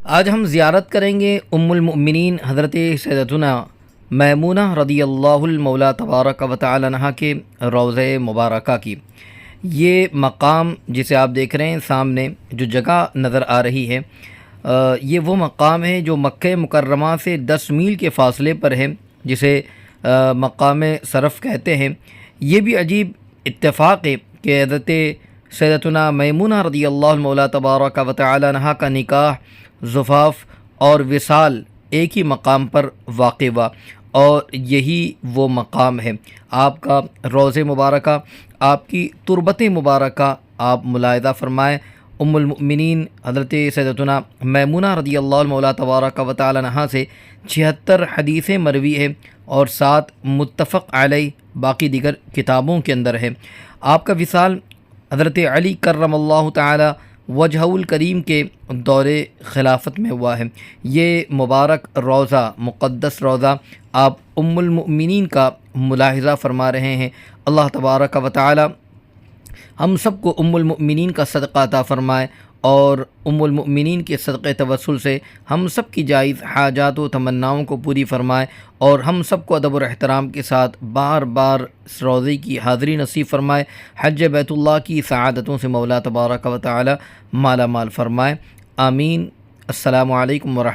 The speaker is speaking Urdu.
آج ہم زیارت کریں گے ام المؤمنین حضرت سیدتنا میمونہ رضی اللہ المولا تبارک و تعالی عنہا کے روضہ مبارکہ کی۔ یہ مقام جسے آپ دیکھ رہے ہیں سامنے جو جگہ نظر آ رہی ہے، یہ وہ مقام ہے جو مکہ مکرمہ سے 10 میل کے فاصلے پر ہے، جسے مقام صرف کہتے ہیں۔ یہ بھی عجیب اتفاق ہے کہ حضرت سیدتنا میمونہ رضی اللہ المولا تبارک و تعالی عنہا کا نکاح، زفاف اور وصال ایک ہی مقام پر واقع ہوا، اور یہی وہ مقام ہے۔ آپ کا روضہ مبارکہ، آپ کی تربت مبارکہ آپ ملاحظہ فرمائیں۔ ام المؤمنین حضرت سیدتنا میمونہ رضی اللہ المولا تبارک و تعالی عنہا سے 76 حدیثیں مروی ہیں اور 7 متفق علیہ باقی دیگر کتابوں کے اندر ہے۔ آپ کا وصال حضرت علی کرم اللہ تعالی وجہہ الکریم کے دور خلافت میں ہوا ہے۔ یہ مبارک روضہ، مقدس روضہ آپ ام المؤمنین کا ملاحظہ فرما رہے ہیں۔ اللہ تبارک و تعالی ہم سب کو ام المؤمنین کا صدقہ عطا فرمائے، اور ام المؤمنین کے صدقہ توسل سے ہم سب کی جائز حاجات و تمناؤں کو پوری فرمائے، اور ہم سب کو ادب و احترام کے ساتھ بار بار اس روضے کی حاضری نصیب فرمائے۔ حج بیت اللہ کی سعادتوں سے مولا تبارک و تعالی مالا مال فرمائے، آمین۔ السلام علیکم ورحمۃ